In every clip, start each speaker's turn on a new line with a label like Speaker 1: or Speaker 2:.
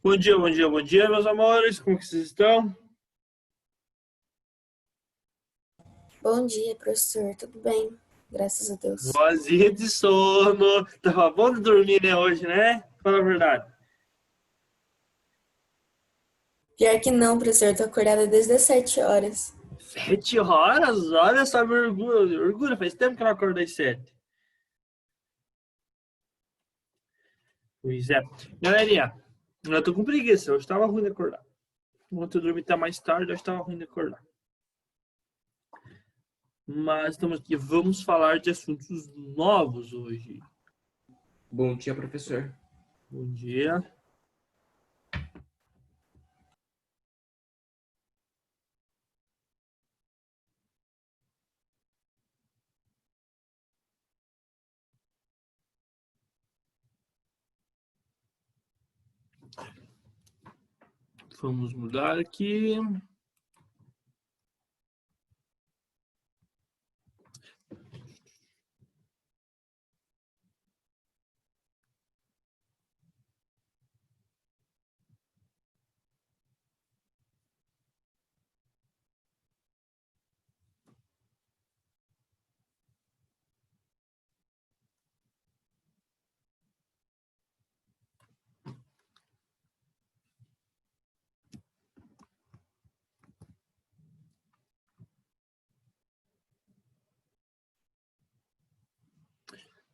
Speaker 1: Bom dia, bom dia, bom dia, meus amores. Como que vocês estão?
Speaker 2: Bom dia, professor. Tudo bem? Graças a Deus.
Speaker 1: Vozinha de sono. Tava bom de dormir, né, hoje, né? Fala a verdade.
Speaker 2: Pior que não, professor. Tô acordada desde as 7 horas.
Speaker 1: 7 horas? Olha só, meu orgulho. Orgulho, faz tempo que eu não acordei às 7. Pois é. Galerinha, eu tô com preguiça. Hoje tava ruim de acordar. Ontem eu dormi até mais tarde, hoje tava ruim de acordar. Mas estamos aqui, vamos falar de assuntos novos hoje.
Speaker 3: Bom dia, professor.
Speaker 1: Bom dia. Vamos mudar aqui.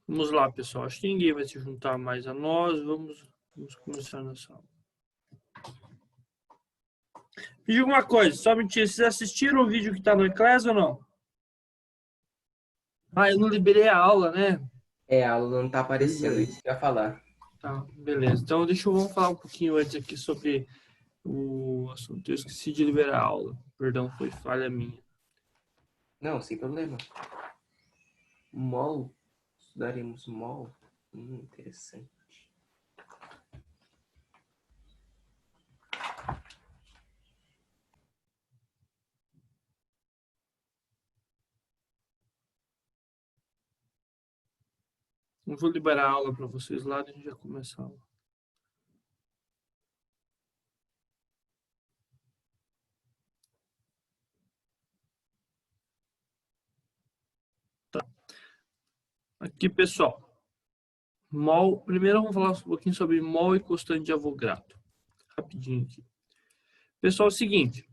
Speaker 1: Vamos lá, pessoal. Acho que ninguém vai se juntar mais a nós. Vamos começar nessa aula. Me diga uma coisa, só mentira. Vocês assistiram o vídeo que está no Eclass ou não? Ah, eu não liberei a aula, né?
Speaker 3: A aula não tá aparecendo, isso que eu ia falar.
Speaker 1: Tá, beleza. Então, vamos falar um pouquinho antes aqui sobre o assunto. Eu esqueci de liberar a aula. Perdão, foi falha minha.
Speaker 3: Não, sem problema. Mol. Estudaremos mol. Interessante.
Speaker 1: Não vou liberar a aula para vocês lá, a gente já começa a aula. Tá. Aqui, pessoal. Mol. Primeiro vamos falar um pouquinho sobre mol e constante de Avogadro. Rapidinho aqui. Pessoal, é o seguinte.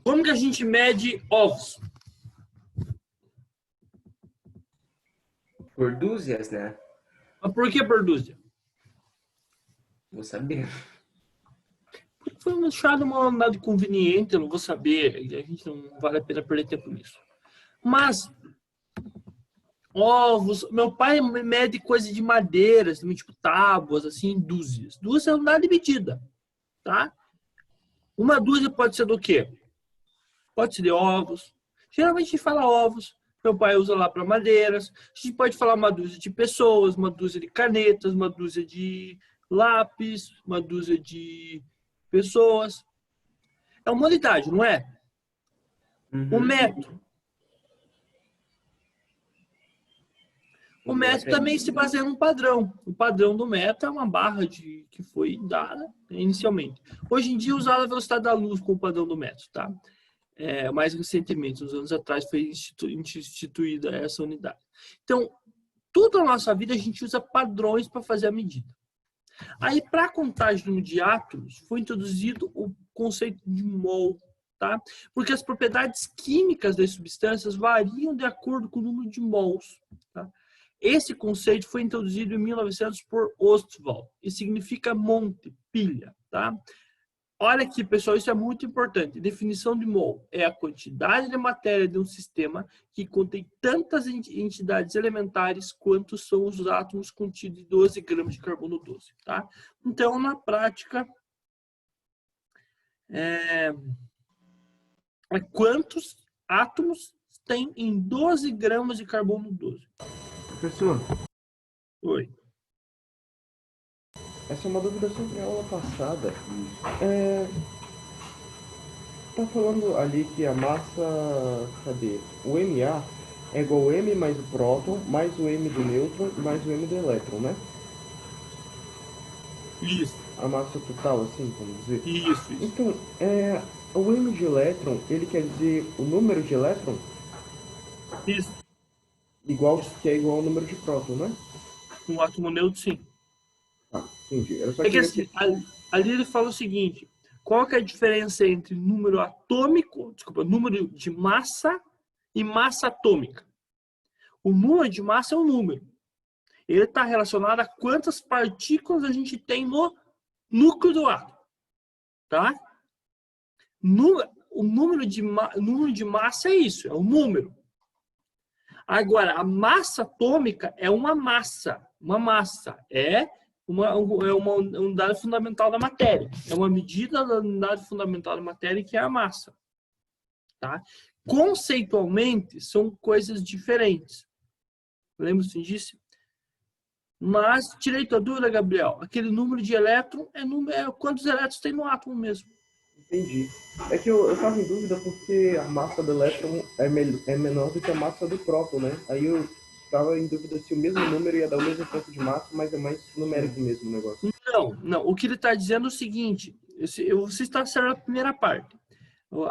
Speaker 1: Como que a gente mede ovos?
Speaker 3: Por dúzias, né?
Speaker 1: Mas por que por dúzia?
Speaker 3: Vou saber.
Speaker 1: Porque foi achado uma andada conveniente, eu não vou saber. A gente não vale a pena perder tempo nisso. Mas, ovos, meu pai mede coisa de madeira, tipo tábuas, assim, em dúzias. Dúzia é unidade de medida, tá? Uma dúzia pode ser do quê? Pode ser de ovos. Geralmente a gente fala ovos. Meu pai usa lá para madeiras. A gente pode falar uma dúzia de pessoas, uma dúzia de canetas, uma dúzia de lápis, uma dúzia de pessoas. É uma unidade, não é? O metro. O metro também se baseia num padrão. O padrão do metro é uma barra que foi dada inicialmente. Hoje em dia, usada a velocidade da luz como padrão do metro, tá? Mais recentemente, uns anos atrás, foi instituída essa unidade. Então, toda a nossa vida a gente usa padrões para fazer a medida. Aí, para a contagem de átomos, foi introduzido o conceito de mol, tá? Porque as propriedades químicas das substâncias variam de acordo com o número de mols, tá? Esse conceito foi introduzido em 1900 por Ostwald e significa monte, pilha, tá? Olha aqui, pessoal, isso é muito importante. Definição de mol é a quantidade de matéria de um sistema que contém tantas entidades elementares quanto são os átomos contidos em 12 gramas de carbono 12, tá? Então, na prática, quantos átomos tem em 12 gramas de carbono 12?
Speaker 4: Professor,
Speaker 1: Oi.
Speaker 4: essa é uma dúvida sobre a aula passada. Tá falando ali que a massa, cadê? O MA é igual ao M mais o próton, mais o M do nêutron, mais o M do elétron, né?
Speaker 1: Isso,
Speaker 4: A massa total, assim, vamos dizer.
Speaker 1: isso.
Speaker 4: Então, o M de elétron, ele quer dizer o número de elétron
Speaker 1: Isso.
Speaker 4: que é igual ao número de próton, né?
Speaker 1: Um átomo neutro, sim.
Speaker 4: Ah, entendi. Eu só
Speaker 1: É que
Speaker 4: queria
Speaker 1: assim, ali ele fala o seguinte, qual que é a diferença entre número atômico, desculpa, número de massa e massa atômica? O número de massa é um número. Ele está relacionado a quantas partículas a gente tem no núcleo do átomo, tá? O número de massa é isso, é um número. Agora, a massa atômica é uma massa. Uma massa é uma unidade fundamental da matéria. É uma medida da unidade fundamental da matéria, que é a massa. Tá? Conceitualmente, são coisas diferentes. Lembra-se disso? Mas, tirei tua dúvida, Gabriel. Aquele número de elétron é quantos elétrons tem no átomo mesmo.
Speaker 4: entendi. É que eu tava em dúvida porque a massa do elétron é menor do que a massa do próton, né? Aí eu tava em dúvida se o mesmo número ia dar o mesmo tanto de massa, mas é mais numérico mesmo o negócio.
Speaker 1: Não. O que ele está dizendo é o seguinte: você está certo na primeira parte.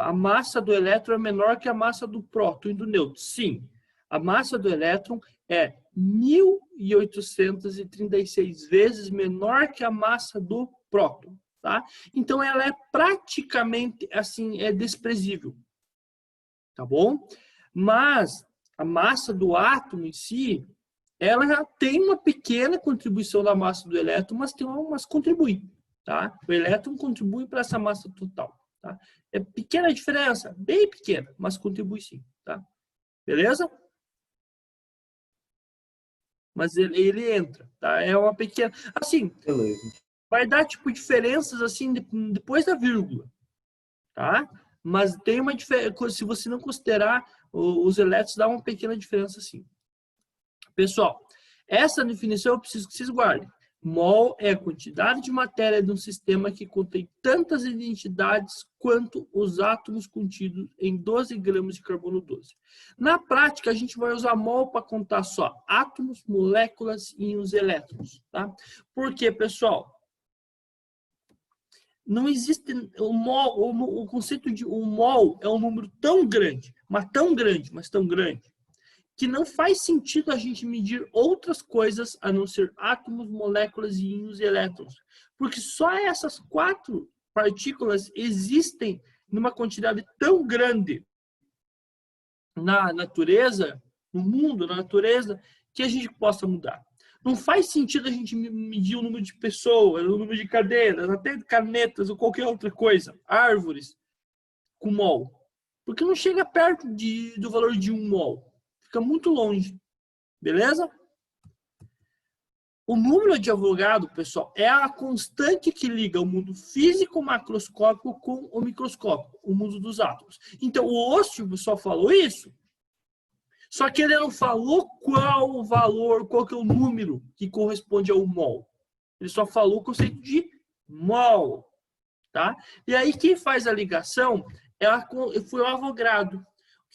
Speaker 1: A massa do elétron é menor que a massa do próton e do nêutron. Sim, a massa do elétron é 1.836 vezes menor que a massa do próton. Tá? Então, ela é praticamente assim, é desprezível. Tá bom? Mas a massa do átomo em si, ela já tem uma pequena contribuição da massa do elétron, mas contribui. Tá? O elétron contribui para essa massa total. Tá? É pequena diferença, bem pequena, mas contribui sim. Tá? Beleza? Mas ele entra. Tá? É uma pequena... Assim,
Speaker 4: Beleza.
Speaker 1: vai dar tipo diferenças assim depois da vírgula. Tá? Mas tem uma diferença, se você não considerar os elétrons, dá uma pequena diferença sim. Pessoal, essa definição eu preciso que vocês guardem. Mol é a quantidade de matéria de um sistema que contém tantas identidades quanto os átomos contidos em 12 gramas de carbono 12. Na prática, a gente vai usar mol para contar só átomos, moléculas e os elétrons. Tá? Por quê, pessoal? Não existe o conceito de um mol é um número tão grande, mas tão grande, que não faz sentido a gente medir outras coisas a não ser átomos, moléculas, íons e elétrons. Porque só essas 4 partículas existem numa quantidade tão grande na natureza, no mundo, na natureza, que a gente possa mudar. Não faz sentido a gente medir o número de pessoas, o número de cadeiras, até de canetas ou qualquer outra coisa, árvores, com mol. Porque não chega perto do valor de 1 mol. Fica muito longe. Beleza? O número de Avogadro, pessoal, é a constante que liga o mundo físico macroscópico com o microscópico, o mundo dos átomos. Então, o Ostrom só falou isso. Só que ele não falou qual o valor, qual que é o número que corresponde ao mol. Ele só falou o conceito de mol. Tá? E aí quem faz a ligação foi o Avogadro. O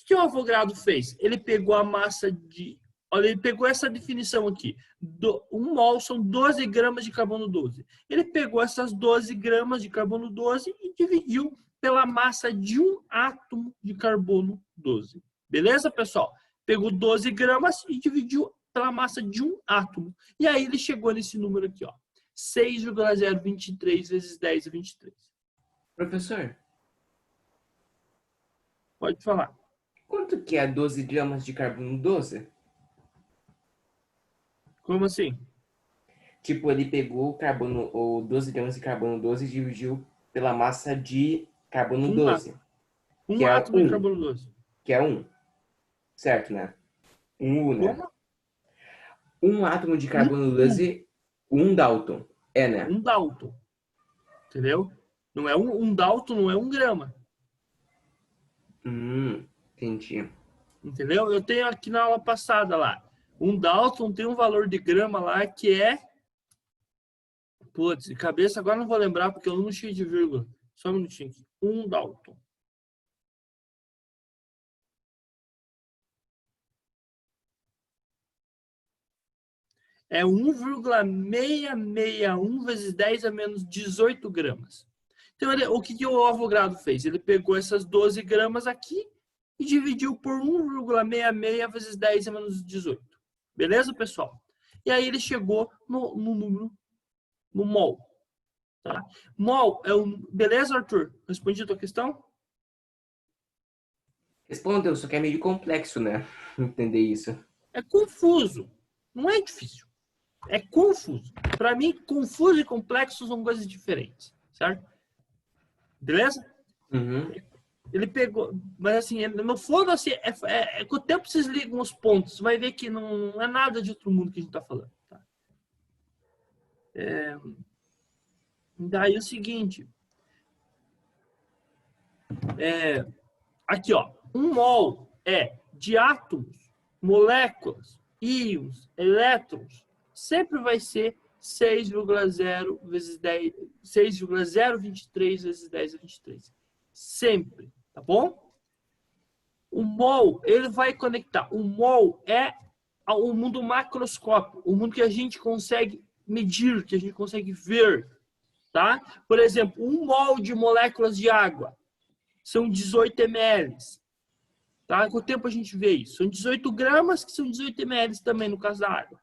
Speaker 1: que o Avogadro fez? Ele pegou a massa de... Olha, ele pegou essa definição aqui. 1 mol são 12 gramas de carbono 12. Ele pegou essas 12 gramas de carbono 12 e dividiu pela massa de um átomo de carbono 12. Beleza, pessoal? Pegou 12 gramas e dividiu pela massa de um átomo. E aí ele chegou nesse número aqui, ó. 6,023 vezes 10 a 23.
Speaker 3: Professor,
Speaker 1: Pode falar.
Speaker 3: quanto que é 12 gramas de carbono 12?
Speaker 1: Como assim?
Speaker 3: Tipo, ele pegou o carbono, ou 12 gramas de carbono 12 e dividiu pela massa de carbono 12.
Speaker 1: Um
Speaker 3: Que é
Speaker 1: átomo de
Speaker 3: 1.
Speaker 1: carbono 12.
Speaker 3: Que é 1. Certo, né? 1 U, né?
Speaker 1: Como?
Speaker 3: Um átomo de carbono 12, 1 Dalton. É, né?
Speaker 1: Um Dalton. Entendeu? Não é um Dalton, não é 1 grama.
Speaker 3: Entendi.
Speaker 1: Entendeu? Eu tenho aqui na aula passada lá. Um Dalton tem um valor de grama lá que é... Putz, de cabeça agora não vou lembrar porque eu não cheio de vírgula. Só um minutinho aqui. 1 Dalton. é 1,661 vezes 10 a menos 18 gramas. Então, o que o Avogadro fez? Ele pegou essas 12 gramas aqui e dividiu por 1,66 vezes 10 a menos 18. Beleza, pessoal? E aí ele chegou no número, no mol. Tá? Mol é um... Beleza, Arthur? Respondi a tua questão?
Speaker 3: Respondeu, só que é meio complexo, né? Entender isso.
Speaker 1: É confuso. Não é difícil. É confuso. Para mim, confuso e complexo são coisas diferentes. Certo? Beleza?
Speaker 3: Uhum.
Speaker 1: Ele pegou, mas assim, no fundo, assim, com o tempo vocês ligam os pontos, você vai ver que não é nada de outro mundo que a gente está falando. Tá? Daí é o seguinte, aqui ó, um mol é de átomos, moléculas, íons, elétrons, sempre vai ser 6,0 vezes 10, 6,023 vezes 10 a 23. Sempre, tá bom? O mol, ele vai conectar. O mol é o mundo macroscópico, o mundo que a gente consegue medir, que a gente consegue ver, tá? Por exemplo, um mol de moléculas de água são 18 ml, tá? Com o tempo a gente vê isso. São 18 gramas, que são 18 ml também no caso da água.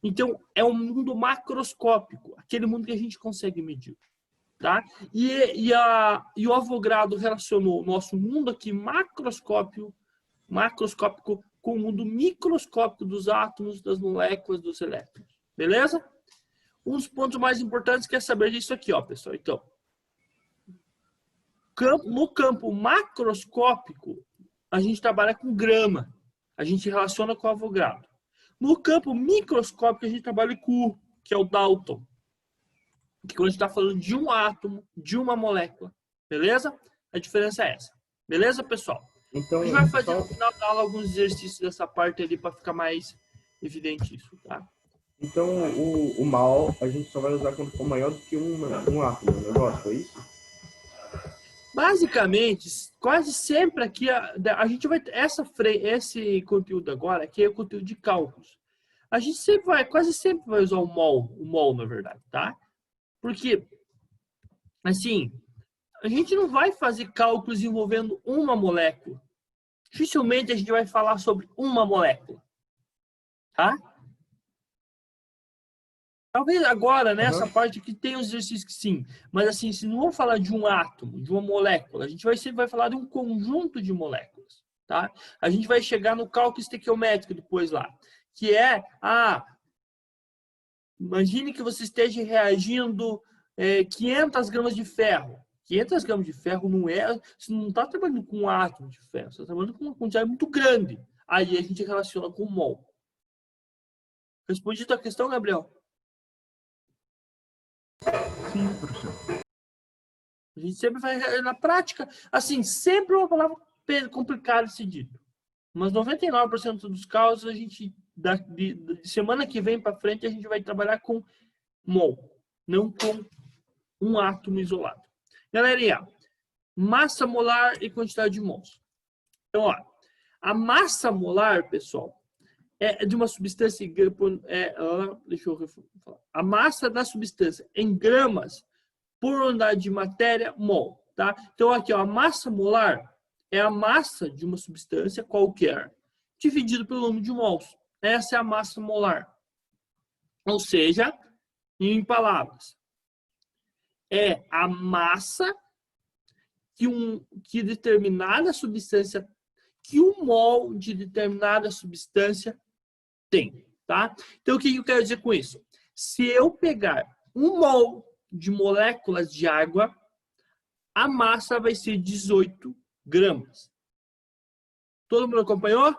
Speaker 1: Então, é um mundo macroscópico, aquele mundo que a gente consegue medir. Tá? E o Avogadro relacionou o nosso mundo aqui macroscópico com o mundo microscópico dos átomos, das moléculas, dos elétrons. Beleza? Um dos pontos mais importantes que é saber disso aqui, ó, pessoal. Então, no campo macroscópico, a gente trabalha com grama. A gente relaciona com o Avogadro. No campo microscópico, a gente trabalha com U, que é o Dalton. Que quando a gente está falando de um átomo, de uma molécula. Beleza? A diferença é essa. Beleza, pessoal?
Speaker 4: Então,
Speaker 1: a gente vai fazer no final da aula alguns exercícios dessa parte ali para ficar mais evidente isso, tá?
Speaker 4: Então, o mal a gente só vai usar quando for maior do que um átomo, o negócio, é isso?
Speaker 1: Basicamente, quase sempre aqui, a gente vai... Esse conteúdo agora, aqui é o conteúdo de cálculos. A gente quase sempre vai usar o mol, na verdade, tá? Porque, assim, a gente não vai fazer cálculos envolvendo uma molécula. Dificilmente a gente vai falar sobre uma molécula. Tá? Talvez agora, nessa parte aqui, tenha os exercícios que sim. Mas, assim, se não vamos falar de um átomo, de uma molécula, a gente sempre vai falar de um conjunto de moléculas. Tá? A gente vai chegar no cálculo estequiométrico depois lá. Que é, imagine que você esteja reagindo 500 gramas de ferro. 500 gramas de ferro não é... Você não está trabalhando com um átomo de ferro. Você está trabalhando com uma quantidade muito grande. Aí a gente relaciona com o mol. Respondi a tua questão, Gabriel?
Speaker 5: Sim, professor.
Speaker 1: A gente sempre vai... Na prática, assim, sempre uma palavra complicada de ser dito. Mas 99% dos casos, a gente... De semana que vem para frente, a gente vai trabalhar com mol. Não com um átomo isolado. Galerinha, massa molar e quantidade de mols. Então, ó, a massa molar, pessoal, é de uma substância... deixa eu falar. A massa da substância em gramas por unidade de matéria, mol. Tá? Então, aqui, ó, a massa molar é a massa de uma substância qualquer dividido pelo número de mols. Essa é a massa molar. Ou seja, em palavras, é a massa que determinada substância, que um mol de determinada substância tem, tá? Então, o que eu quero dizer com isso? Se eu pegar um mol de moléculas de água, a massa vai ser 18 gramas. Todo mundo acompanhou?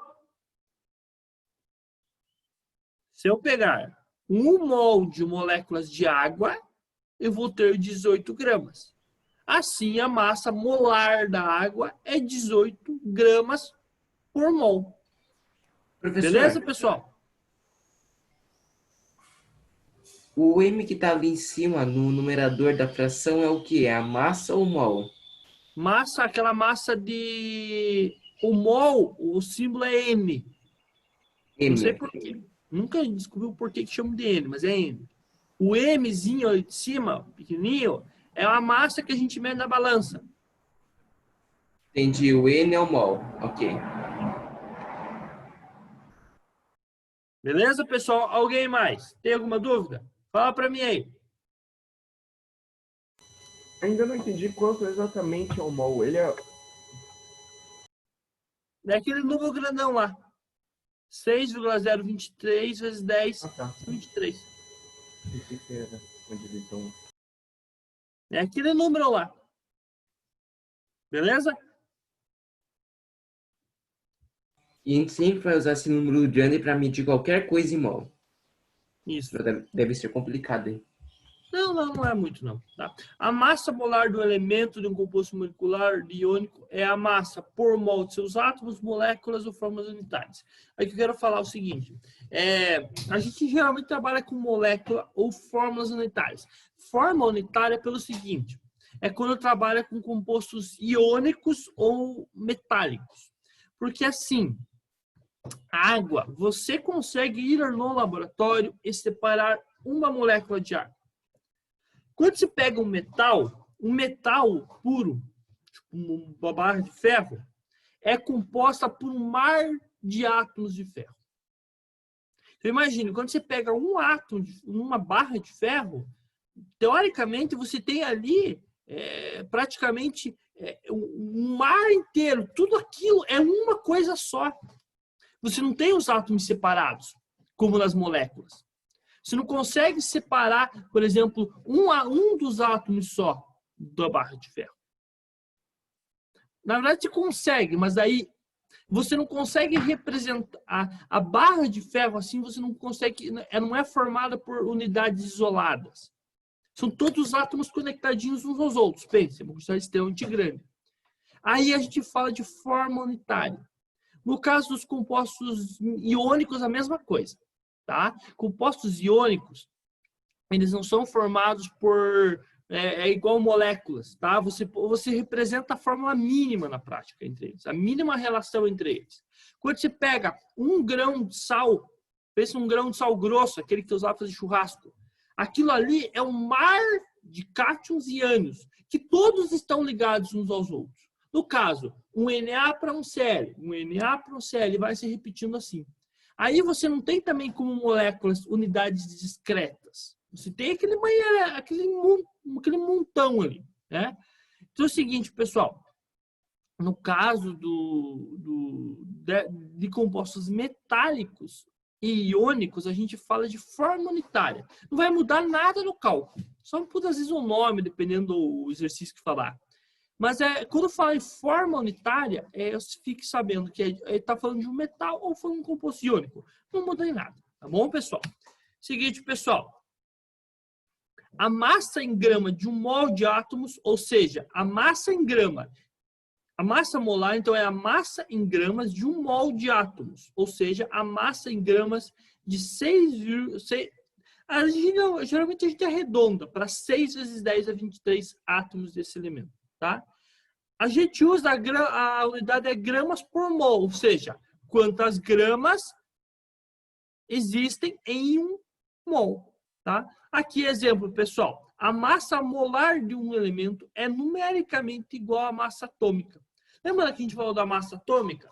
Speaker 1: Se eu pegar um mol de moléculas de água, eu vou ter 18 gramas. Assim, a massa molar da água é 18 gramas por mol.
Speaker 3: Professor,
Speaker 1: Beleza, pessoal?
Speaker 3: o M que está ali em cima, no numerador da fração, é o que? É a massa ou o mol?
Speaker 1: Massa, aquela massa de... O mol, o símbolo é M.
Speaker 3: M.
Speaker 1: Não sei por quê. Nunca descobriu por que chama de N, mas é N. O Mzinho ali de cima, pequenininho, é a massa que a gente mede na balança.
Speaker 3: Entendi. O N é o mol. Ok.
Speaker 1: Beleza, pessoal? Alguém mais? Tem alguma dúvida? Fala para mim aí.
Speaker 4: Ainda não entendi quanto exatamente é o mol. Ele é...
Speaker 1: É aquele número grandão lá. 6,023 vezes 10,
Speaker 4: Ah, tá.
Speaker 1: 23.
Speaker 4: Pensei que era uma divisão.
Speaker 1: É aquele número lá. Beleza?
Speaker 3: E a gente sempre vai usar esse número grande para medir qualquer coisa em mol.
Speaker 1: Isso.
Speaker 3: Deve ser complicado, hein?
Speaker 1: Não é muito não. Tá? A massa molar do elemento de um composto molecular iônico é a massa por mol de seus átomos, moléculas ou fórmulas unitárias. Aí que eu quero falar o seguinte. A gente geralmente trabalha com molécula ou fórmulas unitárias. Fórmula unitária é pelo seguinte. É quando trabalha com compostos iônicos ou metálicos. Porque assim, água, você consegue ir no laboratório e separar uma molécula de água. Quando você pega um metal puro, tipo uma barra de ferro, é composta por um mar de átomos de ferro. Então, imagine, quando você pega um átomo, uma barra de ferro, teoricamente você tem ali praticamente um mar inteiro. Tudo aquilo é uma coisa só. Você não tem os átomos separados, como nas moléculas. Você não consegue separar, por exemplo, um dos átomos só da barra de ferro. Na verdade, você consegue, mas aí você não consegue representar. A barra de ferro, assim, você não consegue. Ela não é formada por unidades isoladas. São todos os átomos conectadinhos uns aos outros. Pense, é uma quantidade extremamente grande. Aí a gente fala de forma unitária. No caso dos compostos iônicos, a mesma coisa. Tá? Compostos iônicos, eles não são formados por... igual moléculas. Tá? Você representa a fórmula mínima na prática entre eles. A mínima relação entre eles. Quando você pega um grão de sal, pensa um grão de sal grosso, aquele que você usava para fazer churrasco. Aquilo ali é um mar de cátions e ânions, que todos estão ligados uns aos outros. No caso, um Na para um Cl, um Na para um Cl, vai se repetindo assim. Aí você não tem também como moléculas unidades discretas. Você tem aquele montão ali. Né? Então é o seguinte, pessoal. No caso de compostos metálicos e iônicos, a gente fala de forma unitária. Não vai mudar nada no cálculo. Só muda às vezes o nome, dependendo do exercício que falar. Mas quando fala em forma unitária, fique sabendo que está falando de um metal ou falando de um composto iônico. Não muda em nada. Tá bom, pessoal? Seguinte, pessoal. A massa em grama de um mol de átomos, ou seja, a massa em grama. A massa molar, então, é a massa em gramas de um mol de átomos. Ou seja, a massa em gramas de 6,6... Geralmente a gente arredonda para 6 vezes 10 a 23 átomos desse elemento. Tá? A gente usa a unidade é gramas por mol, ou seja, quantas gramas existem em um mol. Tá? Aqui, exemplo, pessoal. A massa molar de um elemento é numericamente igual à massa atômica. Lembra que a gente falou da massa atômica?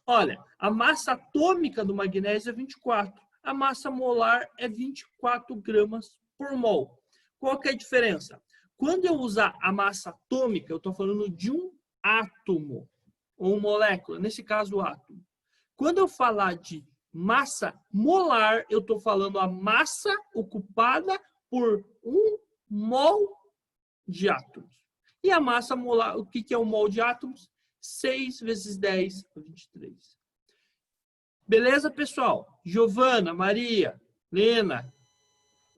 Speaker 1: Olha, a massa atômica do magnésio é 24. A massa molar é 24 gramas por mol. Qual que é a diferença? Quando eu usar a massa atômica, eu estou falando de um átomo ou molécula, nesse caso o átomo. Quando eu falar de massa molar, eu estou falando a massa ocupada por um mol de átomos. E a massa molar, o que é um mol de átomos? 6 vezes 10 a 23. Beleza, pessoal? Giovana, Maria, Lena,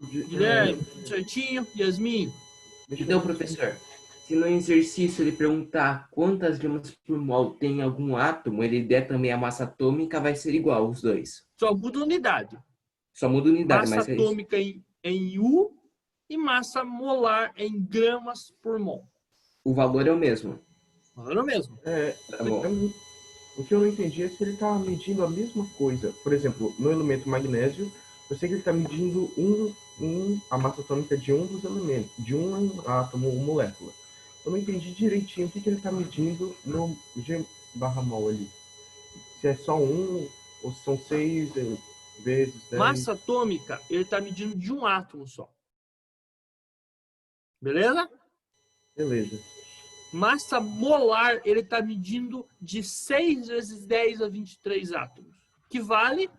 Speaker 1: Guilherme, tudo certinho? Yasmin?
Speaker 3: Então, professor, se no exercício ele perguntar quantas gramas por mol tem algum átomo, ele der também a massa atômica, vai ser igual os dois.
Speaker 1: Só muda unidade.
Speaker 3: Só muda unidade,
Speaker 1: Massa
Speaker 3: mas é isso.
Speaker 1: atômica em U e massa molar em gramas por mol.
Speaker 3: O valor é o mesmo.
Speaker 1: Não é o mesmo.
Speaker 3: Tá bom.
Speaker 4: O que eu não entendi é se ele está medindo a mesma coisa. Por exemplo, no elemento magnésio, eu sei que ele está medindo a massa atômica de um dos elementos, de um átomo ou molécula. Eu não entendi direitinho o que ele está medindo no G/mol ali. Se é só um, ou se são 6 vezes 10.
Speaker 1: Massa atômica, ele está medindo de um átomo só. Beleza?
Speaker 4: Beleza.
Speaker 1: Massa molar, ele está medindo de 6 vezes 10 a 23 átomos, que vale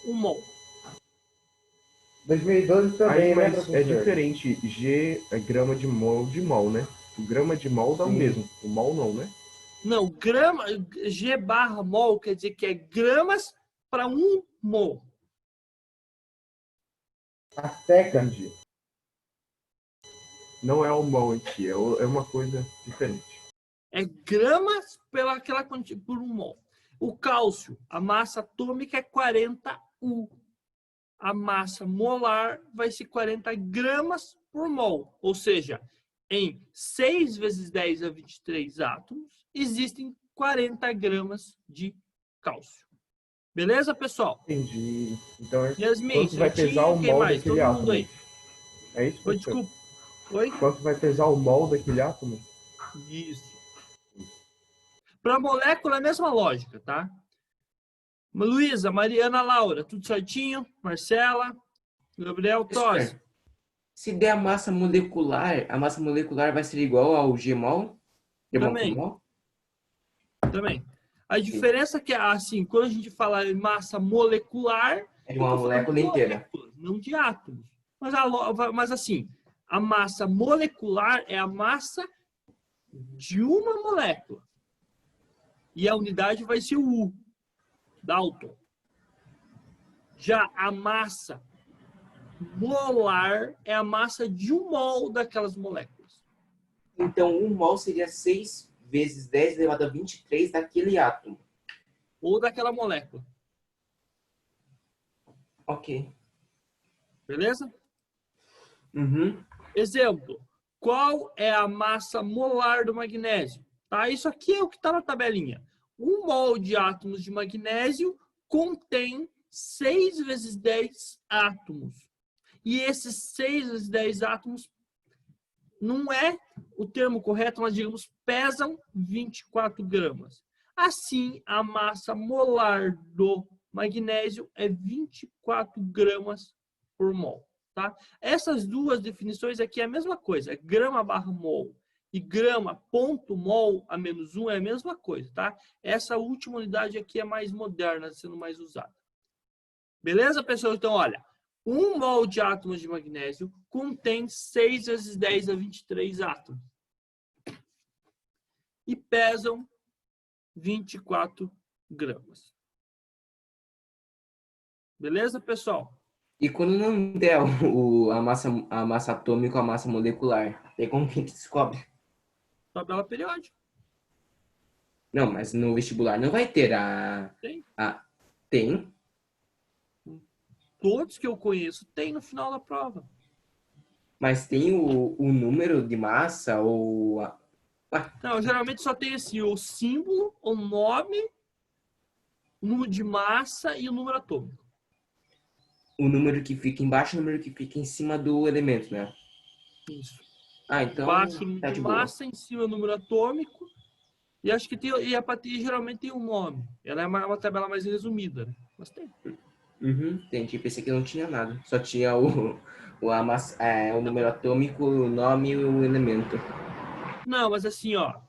Speaker 1: 1 mol.
Speaker 4: 2012 também,
Speaker 5: Aí,
Speaker 4: né,
Speaker 5: mas
Speaker 4: professor?
Speaker 5: é diferente. G é grama de mol, né? O grama de mol dá o
Speaker 4: Sim.
Speaker 5: mesmo. O mol não, né?
Speaker 1: Não, grama, G/mol quer dizer que é gramas para 1 mol.
Speaker 4: A seca.
Speaker 5: Entendi. Não é o mol em si, é uma coisa diferente.
Speaker 1: É gramas por 1 mol. O cálcio, a massa atômica é 40 U. A massa molar vai ser 40 gramas por mol. Ou seja, em 6 vezes 10 a 23 átomos, existem 40 gramas de cálcio. Beleza, pessoal?
Speaker 5: Entendi. Então,
Speaker 1: Yasmin,
Speaker 5: quanto vai pesar o
Speaker 1: quem
Speaker 5: mol
Speaker 1: mais?
Speaker 5: daquele
Speaker 1: Todo mundo
Speaker 5: átomo?
Speaker 1: aí.
Speaker 5: É isso,
Speaker 1: Oi,
Speaker 5: professor?
Speaker 1: desculpa. Oi?
Speaker 5: Quanto vai pesar o mol daquele átomo?
Speaker 1: Isso. Para molécula, é a mesma lógica, tá? Luísa, Mariana, Laura, tudo certinho? Marcela, Gabriel, Tosi.
Speaker 3: Se der a massa molecular vai ser igual ao Gmol?
Speaker 1: Também.
Speaker 3: Também.
Speaker 1: A diferença é que, assim, quando a gente fala em massa molecular,
Speaker 3: É de uma
Speaker 1: eu tô falando
Speaker 3: molécula
Speaker 1: de
Speaker 3: inteira.
Speaker 1: moléculas, não de átomos. Mas assim, a massa molecular é a massa de uma molécula. E a unidade vai ser o U, Dalton. Já a massa molar é a massa de 1 mol daquelas moléculas.
Speaker 3: Então, 1 mol seria 6 vezes 10 elevado a 23 daquele átomo.
Speaker 1: Ou daquela molécula.
Speaker 3: Ok.
Speaker 1: Beleza?
Speaker 3: Uhum.
Speaker 1: Exemplo. Qual é a massa molar do magnésio? Tá? Isso aqui é o que está na tabelinha. 1 mol de átomos de magnésio contém 6 vezes 10 átomos. E esses 6 vezes 10 átomos não é o termo correto, nós digamos, pesam 24 gramas. Assim, a massa molar do magnésio é 24 gramas por mol. Tá? Essas duas definições aqui é a mesma coisa, é grama/mol e grama.mol a menos 1 é a mesma coisa. Tá? Essa última unidade aqui é mais moderna, sendo mais usada. Beleza, pessoal? Então, olha, 1 mol de átomos de magnésio contém 6 vezes 10 a 23 átomos. E pesam 24 gramas. Beleza, pessoal?
Speaker 3: E quando não der a massa atômica ou a massa molecular, tem como que a gente descobre?
Speaker 1: Tabela periódica.
Speaker 3: Não, mas no vestibular não vai ter
Speaker 1: Tem.
Speaker 3: Tem?
Speaker 1: Todos que eu conheço tem no final da prova.
Speaker 3: Mas tem o número de massa ou...
Speaker 1: Não, geralmente só tem assim, o símbolo, o nome, o número de massa e o número atômico.
Speaker 3: O número que fica embaixo e o número que fica em cima do elemento, né?
Speaker 1: Isso.
Speaker 3: Então
Speaker 1: Embaixo o número
Speaker 3: tá
Speaker 1: de
Speaker 3: de boa.
Speaker 1: massa, em cima o número atômico. E acho que tem, e a patente geralmente tem um nome. Ela é uma tabela mais resumida, né? Mas tem.
Speaker 3: Uhum, entendi. Pensei que não tinha nada. Só tinha o número atômico, o nome e o elemento.
Speaker 1: Não, mas assim, ó,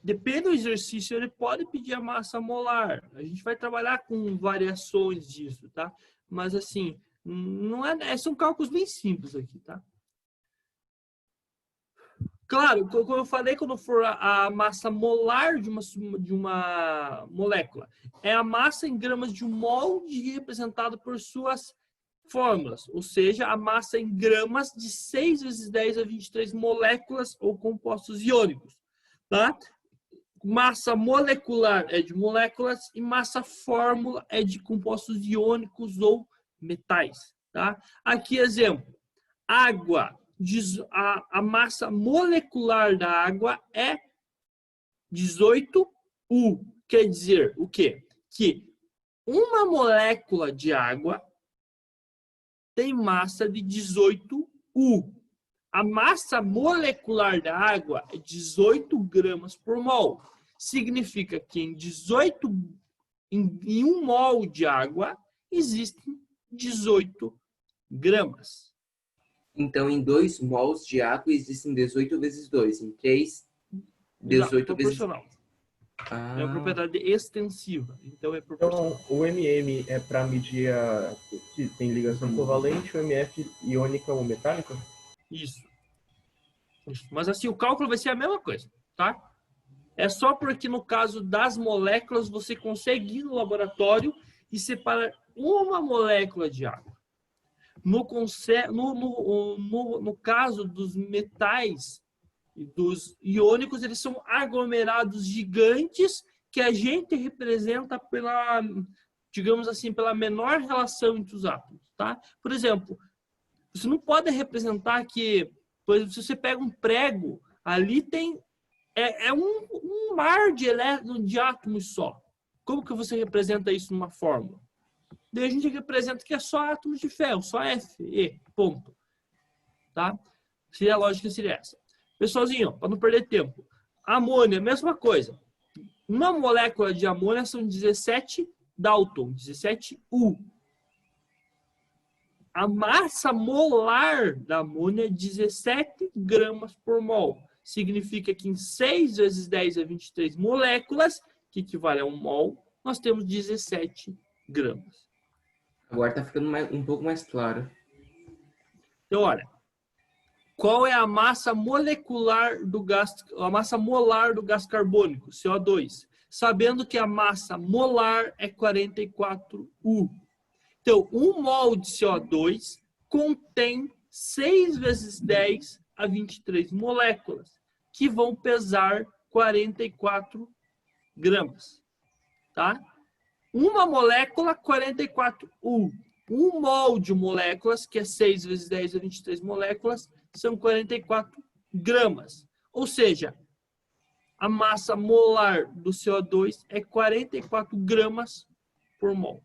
Speaker 1: depende do exercício, ele pode pedir a massa molar. A gente vai trabalhar com variações disso, tá? Mas assim, não são cálculos bem simples aqui, tá? Claro, como eu falei, quando for a massa molar de uma molécula, é a massa em gramas de um mol representado por suas fórmulas, ou seja, a massa em gramas de 6 vezes 10 a 23 moléculas ou compostos iônicos, tá? Massa molecular é de moléculas e massa fórmula é de compostos iônicos ou metais, tá? Aqui, exemplo, água. A massa molecular da água é 18 U quer dizer o quê? Que uma molécula de água tem massa de 18 U. A massa molecular da água é 18 gramas por mol. Significa que em 1 mol de água existem 18 gramas.
Speaker 3: Então, em 2 mols de água existem 18 vezes 2. Em 3, 18 vezes...
Speaker 1: Proporcional.
Speaker 3: Ah,
Speaker 1: É uma propriedade extensiva. Então é
Speaker 5: Então,
Speaker 1: proporcional.
Speaker 5: o MM é para medir se tem ligação covalente, o MF iônica ou metálica?
Speaker 1: Isso. Mas assim, o cálculo vai ser a mesma coisa, tá? É só porque no caso das moléculas você consegue ir no laboratório e separar uma molécula de água. No caso dos metais e dos iônicos, eles são aglomerados gigantes que a gente representa pela, digamos assim, pela menor relação entre os átomos, tá? Por exemplo, você não pode representar que, por exemplo, se você pega um prego, ali tem um mar de elétrons, de átomos só. Como que você representa isso numa fórmula? Daí a gente representa que é só átomos de ferro, só Fe, ponto. Tá? A lógica seria essa. Pessoalzinho, para não perder tempo. Amônia, mesma coisa. Uma molécula de amônia são 17 Dalton, 17 U. A massa molar da amônia é 17 gramas por mol. Significa que em 6 vezes 10 a 23 moléculas, que equivale a 1 mol, nós temos 17 gramas.
Speaker 3: agora está ficando um pouco mais claro.
Speaker 1: Então, olha, qual é a massa molecular do gás, a massa molar do gás carbônico, CO2? Sabendo que a massa molar é 44 U. Então, 1 mol de CO2 contém 6 vezes 10 a 23 moléculas, que vão pesar 44 gramas. Tá? Uma molécula, 44 U. 1 mol de moléculas, que é 6 vezes 10 a 23 moléculas, são 44 gramas. Ou seja, a massa molar do CO2 é 44 gramas por mol.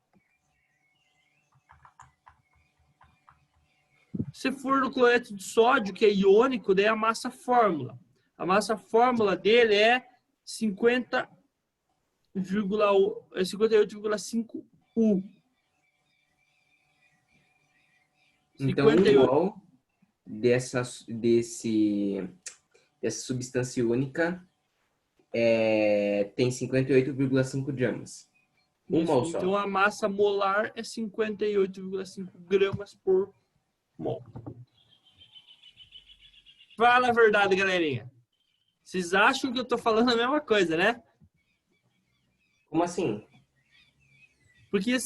Speaker 1: Se for no cloreto de sódio, que é iônico, daí a massa fórmula. A massa fórmula dele é 58,5 U.
Speaker 3: Então,
Speaker 1: 58.
Speaker 3: 1 mol dessa substância única tem 58,5 gramas. 1 mol só.
Speaker 1: Então, a massa molar é 58,5 gramas por mol. Fala a verdade, galerinha. Vocês acham que eu estou falando a mesma coisa, né?
Speaker 3: Como assim?
Speaker 1: Porque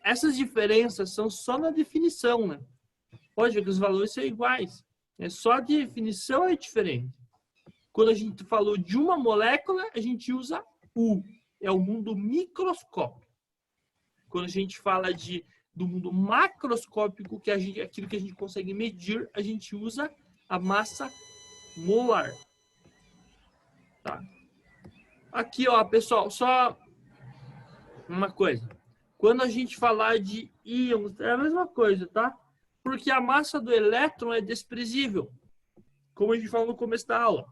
Speaker 1: essas diferenças são só na definição, né? Pode ver que os valores são iguais. É só a definição é diferente. Quando a gente falou de uma molécula, a gente usa U. É o mundo microscópico. Quando a gente fala do mundo macroscópico, que aquilo que a gente consegue medir, a gente usa a massa molar. Tá? Aqui, ó, pessoal, só uma coisa. Quando a gente falar de íons, é a mesma coisa, tá? Porque a massa do elétron é desprezível, como a gente falou no começo da aula.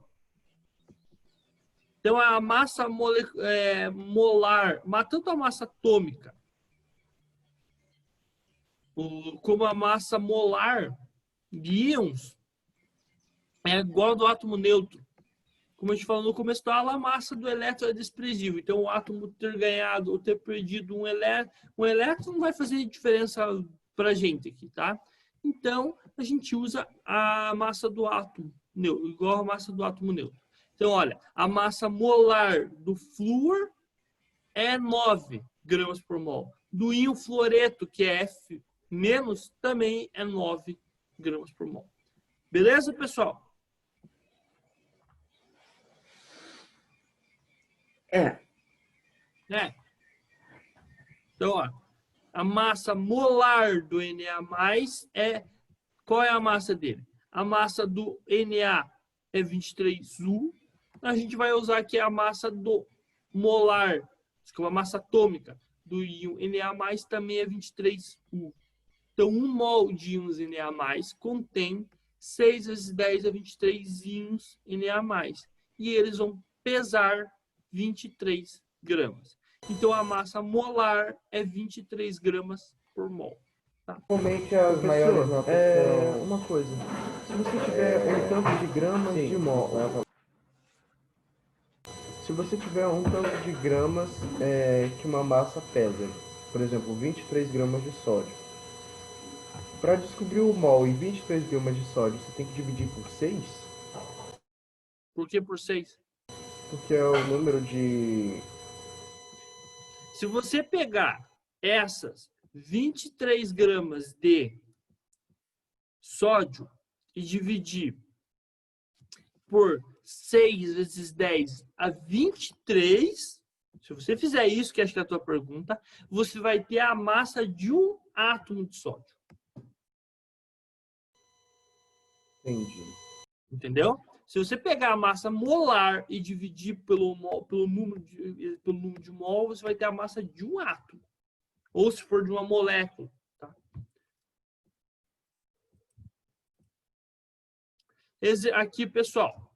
Speaker 1: Então, a massa molar, tanto a massa atômica, como a massa molar de íons, é igual ao do átomo neutro. Como a gente falou no começo da aula, a massa do elétron é desprezível. Então, o átomo ter ganhado ou ter perdido um elétron não vai fazer diferença para a gente aqui, tá? Então, a gente usa a massa do átomo neutro, igual a massa do átomo neutro. Então, olha, a massa molar do flúor é 9 gramas por mol. Do íon fluoreto, que é F-, também é 9 gramas por mol. Beleza, pessoal? Então, ó, a massa molar do Na+, qual é a massa dele? A massa do Na é 23U. A gente vai usar aqui a massa do molar, que é uma massa atômica do íon Na+, também é 23U. Então, 1 mol de íons Na+, contém 6 vezes 10 a 23 íons Na+. E eles vão pesar 23 gramas. Então, a massa molar é 23 gramas por mol.
Speaker 5: Normalmente as maiores notas são...
Speaker 4: Uma coisa. Se você tiver um tanto de gramas de mol, se você tiver um tanto de gramas que uma massa pesa, por exemplo, 23 gramas de sódio, para descobrir o mol em 23 gramas de sódio, você tem que dividir por 6?
Speaker 1: Por que por 6?
Speaker 4: Porque é o número de...
Speaker 1: Se você pegar essas 23 gramas de sódio e dividir por 6 vezes 10 a 23, se você fizer isso, que acho que é a tua pergunta, você vai ter a massa de um átomo de sódio.
Speaker 4: Entendi.
Speaker 1: Entendeu? Se você pegar a massa molar e dividir pelo número de mol, você vai ter a massa de um átomo. Ou se for de uma molécula. Tá? Esse aqui, pessoal.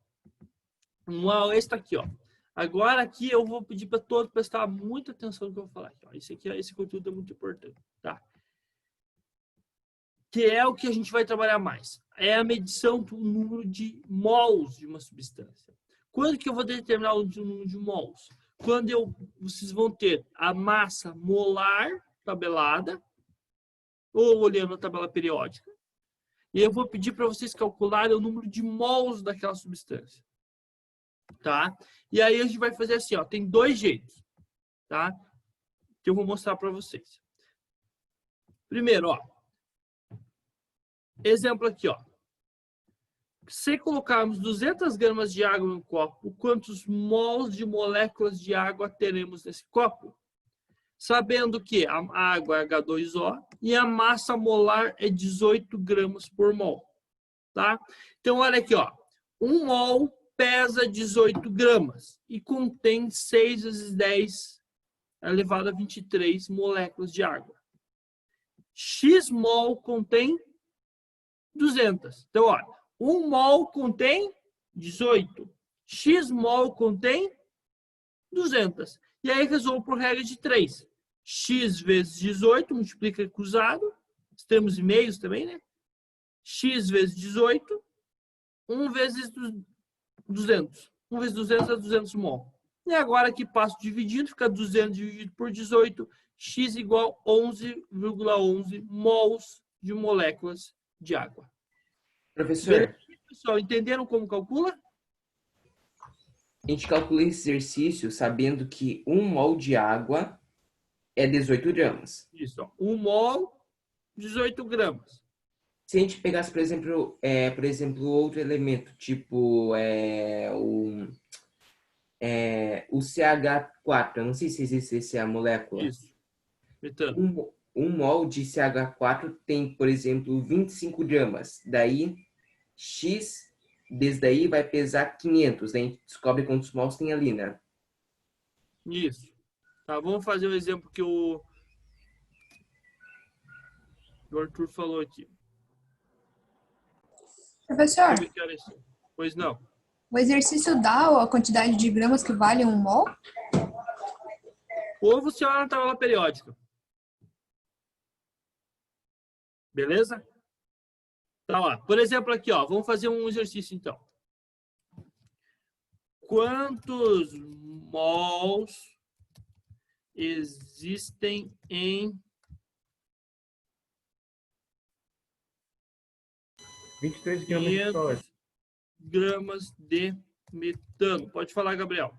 Speaker 1: Esse tá aqui, ó. Agora aqui eu vou pedir para todos prestar muita atenção no que eu vou falar aqui, ó. Esse conteúdo é muito importante, tá? Que é o que a gente vai trabalhar mais. É a medição do número de mols de uma substância. Quando que eu vou determinar o número de mols? Quando vocês vão ter a massa molar tabelada, ou olhando a tabela periódica, e eu vou pedir para vocês calcularem o número de mols daquela substância. Tá? E aí a gente vai fazer assim, ó, tem 2 jeitos, tá? Que eu vou mostrar para vocês. Primeiro, ó, exemplo aqui, ó. Se colocarmos 200 gramas de água no copo, quantos mols de moléculas de água teremos nesse copo? Sabendo que a água é H2O e a massa molar é 18 gramas por mol, tá? Então, olha aqui, ó. 1 mol pesa 18 gramas e contém 6 vezes 10 elevado a 23 moléculas de água. X mol contém 200. Então, olha, 1 mol contém 18. X mol contém 200. E aí resolvo por regra de 3. X vezes 18, multiplica cruzado. Extremos e meios também, né? X vezes 18. 1 vezes 200. 1 vezes 200 é 200 mol. E agora aqui passo dividindo, fica 200 dividido por 18. X igual a 11,11 mols de moléculas de água.
Speaker 3: Professor,
Speaker 1: Beleza, pessoal, entenderam como calcula?
Speaker 3: a gente calcula esse exercício sabendo que 1 mol de água é 18 gramas.
Speaker 1: Isso, ó. 1 mol, 18 gramas.
Speaker 3: Se a gente pegasse, por exemplo, outro elemento, tipo o CH4, eu não sei se existe essa molécula.
Speaker 1: Isso. Metano.
Speaker 3: 1 mol de CH4 tem, por exemplo, 25 gramas. Daí, X, desde daí vai pesar 500. Daí a gente descobre quantos mols tem ali, né?
Speaker 1: Isso. Tá, vamos fazer o exemplo que o Arthur falou aqui.
Speaker 6: Professor,
Speaker 1: Deixa eu ver que hora é isso. Pois não.
Speaker 6: o exercício dá a quantidade de gramas que vale 1 mol?
Speaker 1: Ou você olha na tabela periódica. Beleza? Então, ó, por exemplo, aqui, ó, vamos fazer um exercício, então. Quantos mols existem em
Speaker 4: 23 gramas de
Speaker 1: 500
Speaker 4: sódio.
Speaker 1: gramas de metano? Pode falar, Gabriel.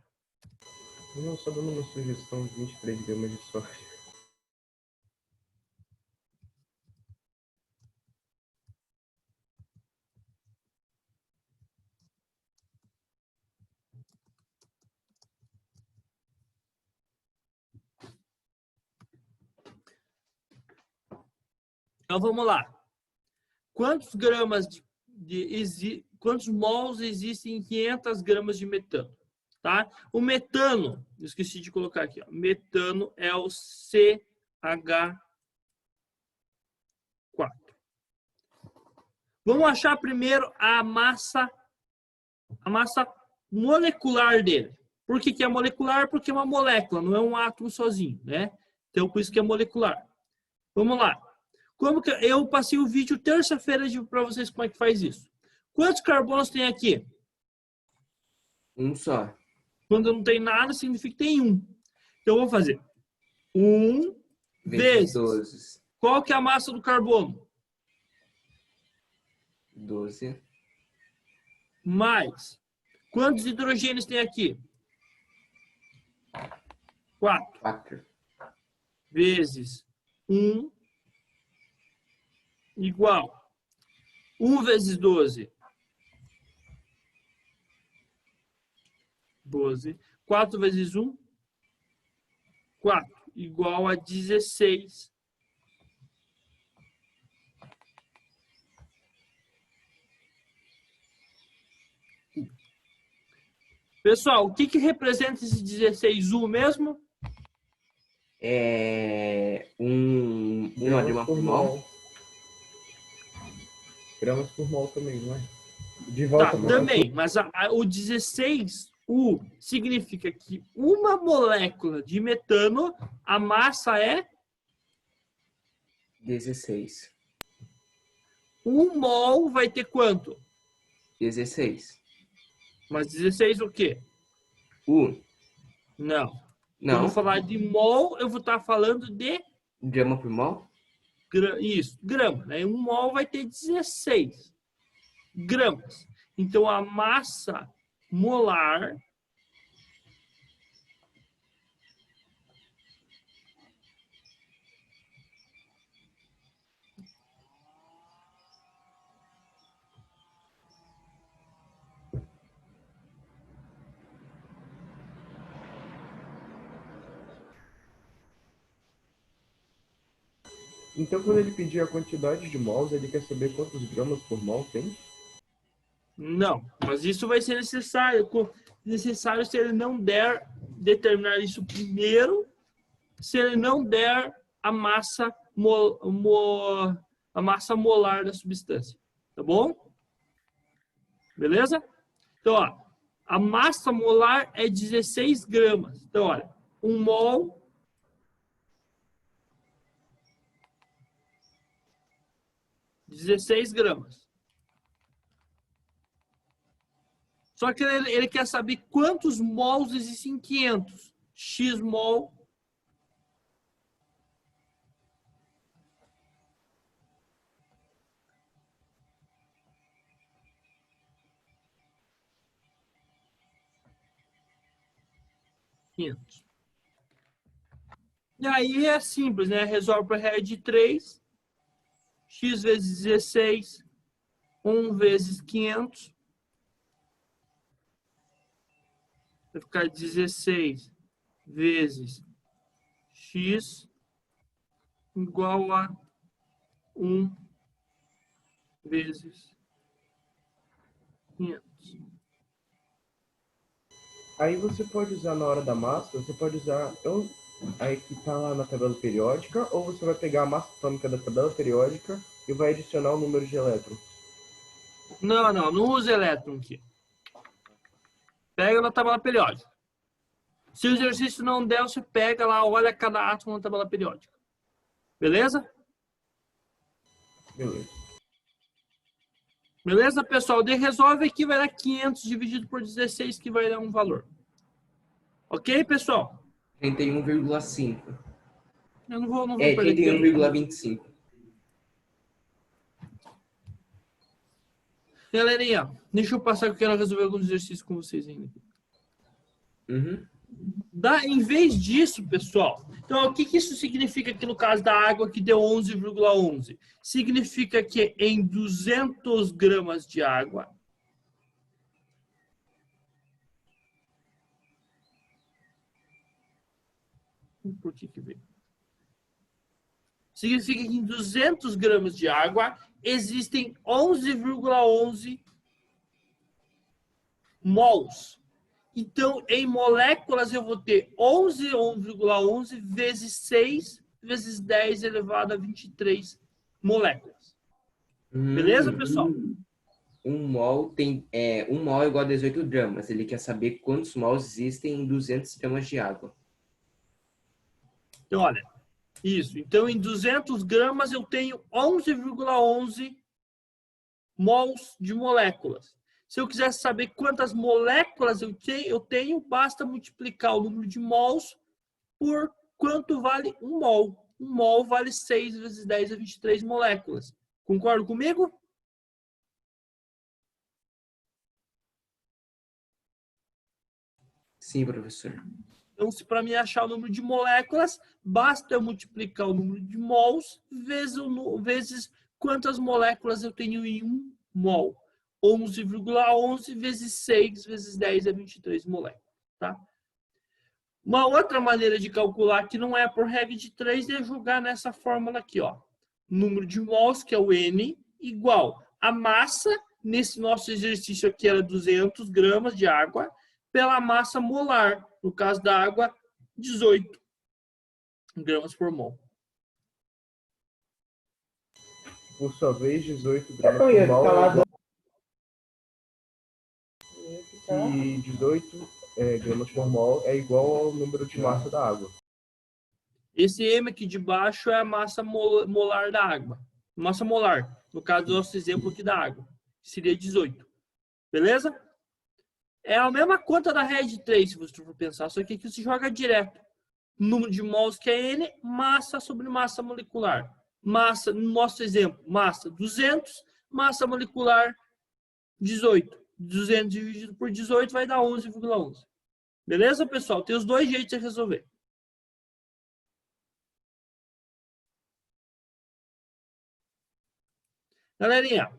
Speaker 4: Não, só dando uma sugestão de 23 gramas de sódio.
Speaker 1: Então, vamos lá. Quantos mols existem em 500 gramas de metano? tá? O metano, esqueci de colocar aqui, ó. Metano é o CH4. Vamos achar primeiro a massa molecular dele. Por que é molecular? Porque é uma molécula, não é um átomo sozinho, né? Então, por isso que é molecular. Vamos lá. Como que eu passei o vídeo terça-feira para vocês como é que faz isso. Quantos carbonos tem aqui?
Speaker 3: Um só.
Speaker 1: Quando não tem nada, significa que tem um. Então, eu vou fazer 1 vezes
Speaker 3: 12.
Speaker 1: Qual que é a massa do carbono?
Speaker 3: 12.
Speaker 1: Mais. Quantos hidrogênios tem aqui? 4.
Speaker 3: 4.
Speaker 1: Vezes 1 igual 1 vezes 12. 12. 4 vezes 1, 4. Igual a 16. Pessoal, o que representa esse 16U mesmo?
Speaker 3: É uma grama por mol.
Speaker 5: Gramas por mol também, não é? De volta
Speaker 1: Tá,
Speaker 5: pra
Speaker 1: também, mas o 16U significa que uma molécula de metano, a massa é
Speaker 3: 16.
Speaker 1: 1 mol vai ter quanto?
Speaker 3: 16.
Speaker 1: Mas 16 o quê? Não.
Speaker 3: Não.
Speaker 1: Quando eu falar de mol, eu vou estar falando de
Speaker 3: Grama por mol?
Speaker 1: isso, grama, né? 1 mol vai ter 16 gramas. Então, a massa molar
Speaker 5: Então, quando ele pedir a quantidade de mols, ele quer saber quantos gramas por mol tem?
Speaker 1: não, mas isso vai ser necessário se ele não der determinar isso primeiro, se ele não der a massa molar da substância, tá bom? Beleza? Então, ó, a massa molar é 16 gramas. Então, olha, 1 mol 16 gramas. Só que ele quer saber quantos mols existem em 500. X mol. E aí é simples, né? Resolve para a regra de 3. X vezes 16. 1 vezes 500. Vai ficar 16 vezes x igual a 1 vezes 500.
Speaker 5: Aí você pode usar na hora da massa, você pode usar aí que está lá na tabela periódica, ou você vai pegar a massa atômica da tabela periódica e vai adicionar o número de elétrons.
Speaker 1: Não usa elétron aqui. Pega na tabela periódica. Se o exercício não der, você pega lá, olha cada átomo na tabela periódica. Beleza?
Speaker 5: Beleza.
Speaker 1: Beleza, pessoal? Resolve aqui, vai dar 500 dividido por 16, que vai dar um valor. Ok, pessoal?
Speaker 3: 31,5.
Speaker 1: Eu não vou
Speaker 3: É,
Speaker 1: perder tempo.
Speaker 3: 31,25.
Speaker 1: Galerinha, deixa eu passar que eu quero resolver alguns exercícios com vocês ainda.
Speaker 3: Uhum.
Speaker 1: Em vez disso, pessoal, então o que isso significa aqui no caso da água que deu 11,11? Significa que em 200 gramas de água, por que veio? Significa que em 200 gramas de água existem 11,11 mols. Então, em moléculas, eu vou ter 11,11 vezes 6 vezes 10 elevado a 23 moléculas. Beleza, pessoal?
Speaker 3: Um mol é igual a 18 gramas. Ele quer saber quantos mols existem em 200 gramas de água.
Speaker 1: Então, olha, isso. Então, em 200 gramas, eu tenho 11,11 mols de moléculas. Se eu quisesse saber quantas moléculas eu tenho, basta multiplicar o número de mols por quanto vale um mol. Um mol vale 6 vezes 10 a 23 moléculas. Concorda comigo?
Speaker 3: Sim, professor.
Speaker 1: Então, se para mim achar o número de moléculas, basta eu multiplicar o número de mols vezes quantas moléculas eu tenho em um mol. 11,11 vezes 6 vezes 10 é 23 moléculas. Tá? Uma outra maneira de calcular, que não é por regra de 3, é jogar nessa fórmula aqui. Ó. Número de mols, que é o N, igual a massa, nesse nosso exercício aqui era 200 gramas de água, pela massa molar. No caso da água, 18 gramas por mol.
Speaker 5: Por sua vez, 18 gramas por mol é igual... E 18 gramas por mol é igual ao número de massa da água.
Speaker 1: Esse M aqui de baixo é a massa molar da água. Massa molar, no caso do nosso exemplo aqui da água. Seria 18. Beleza? É a mesma conta da regra de 3, se você for pensar. Só que aqui você joga direto. Número de mols, que é N, massa sobre massa molecular. Massa, no nosso exemplo, massa 200, massa molecular 18. 200 dividido por 18 vai dar 11,11. Beleza, pessoal? Tem os dois jeitos de resolver. Galerinha,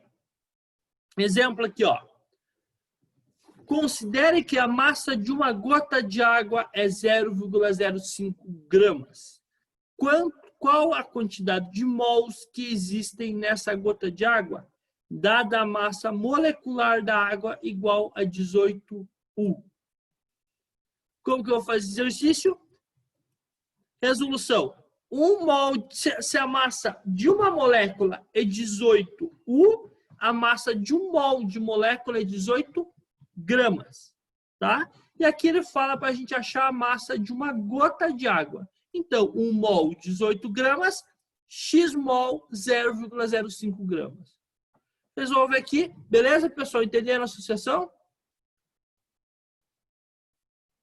Speaker 1: exemplo aqui, ó. Considere que a massa de uma gota de água é 0,05 gramas. Qual a quantidade de mols que existem nessa gota de água, dada a massa molecular da água igual a 18U? Como que eu vou fazer esse exercício? Resolução. 1 mol, se a massa de uma molécula é 18U, a massa de 1 mol de molécula é 18 gramas, tá? E aqui ele fala para a gente achar a massa de uma gota de água. Então, 1 mol, 18 gramas, x mol, 0,05 gramas. Resolve aqui, beleza, pessoal? Entenderam a associação?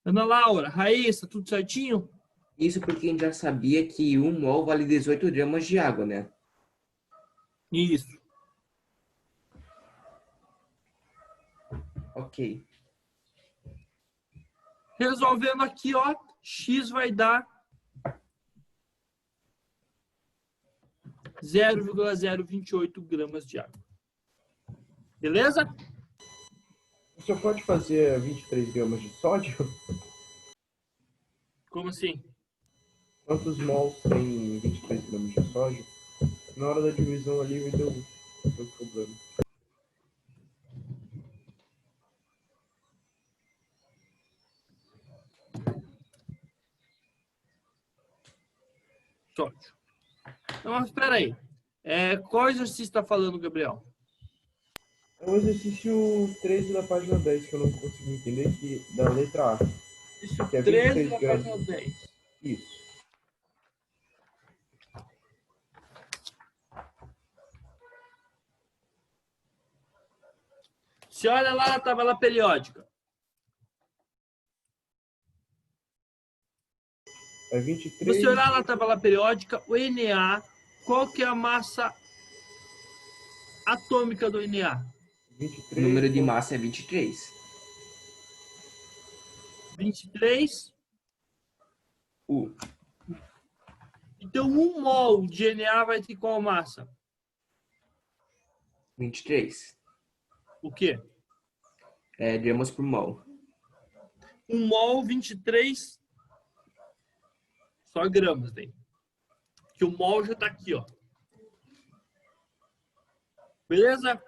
Speaker 1: Ana Laura, Raíssa, tudo certinho?
Speaker 3: Isso porque a gente já sabia que 1 mol vale 18 gramas de água, né?
Speaker 1: Isso.
Speaker 3: Ok.
Speaker 1: Resolvendo aqui, ó, x vai dar 0,028 gramas de água. Beleza?
Speaker 5: Você pode fazer 23 gramas de sódio?
Speaker 1: Como assim?
Speaker 5: Quantos mols tem 23 gramas de sódio? Na hora da divisão ali me deu problema.
Speaker 1: Sódio. Então, mas espera aí. Qual exercício está falando, Gabriel?
Speaker 5: É o exercício 13 da página 10 que eu não consegui entender, que da letra A.
Speaker 1: Isso,
Speaker 5: Que é
Speaker 1: 13 da
Speaker 5: 23 gramas.
Speaker 1: página 10.
Speaker 5: Isso.
Speaker 1: Você olha lá na tabela periódica.
Speaker 5: É 23.
Speaker 1: Você olhar na tabela periódica, o Na, qual que é a massa atômica do Na?
Speaker 5: 23.
Speaker 3: O número de massa é 23.
Speaker 1: 23.
Speaker 3: U.
Speaker 1: Então, 1 mol de Na vai ter qual massa?
Speaker 3: 23.
Speaker 1: O quê?
Speaker 3: Gramas por mol.
Speaker 1: 1 mol, 23 só gramas, né? Que o mol já tá aqui, ó. Beleza?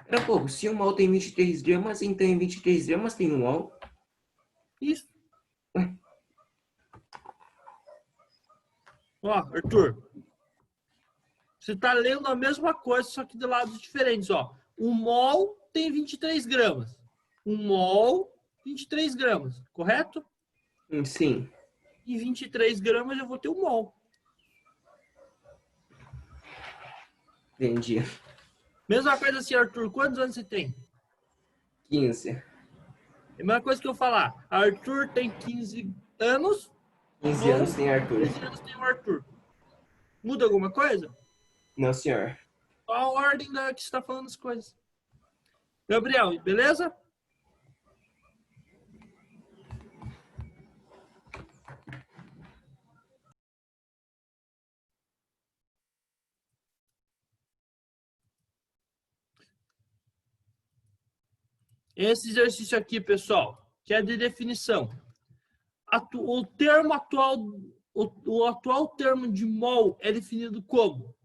Speaker 3: Pera pouco, se 1 mol tem 23 gramas, então em 23 gramas tem 1 mol.
Speaker 1: Isso. Ó, Arthur. Você está lendo a mesma coisa, só que de lados diferentes. Ó. Um mol tem 23 gramas. Um mol, 23 gramas. Correto?
Speaker 3: Sim.
Speaker 1: Em 23 gramas eu vou ter um mol.
Speaker 3: Entendi.
Speaker 1: Mesma coisa assim, Arthur. Quantos anos você tem?
Speaker 3: 15.
Speaker 1: É a mesma coisa que eu falar. Arthur tem 15 anos.
Speaker 3: 15 anos tem Arthur.
Speaker 1: 15 anos tem o Arthur. Muda alguma coisa?
Speaker 3: Não, senhor.
Speaker 1: Só a ordem da que você está falando as coisas. Gabriel, beleza? Esse exercício aqui, pessoal, que é de definição. O termo atual, o atual termo de mol é definido como?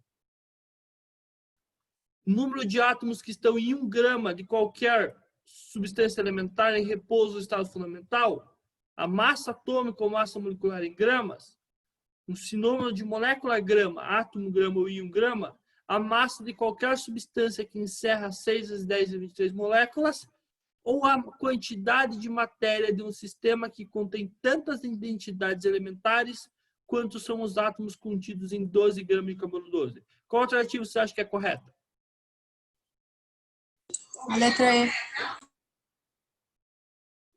Speaker 1: Número de átomos que estão em 1 grama de qualquer substância elementar em repouso no estado fundamental, a massa atômica ou massa molecular em gramas, um sinônimo de molécula grama, átomo grama ou íon grama, a massa de qualquer substância que encerra 6 vezes 10 vezes 23 moléculas, ou a quantidade de matéria de um sistema que contém tantas identidades elementares quanto são os átomos contidos em 12 gramas de carbono 12. Qual alternativa você acha que é correta?
Speaker 6: A letra E.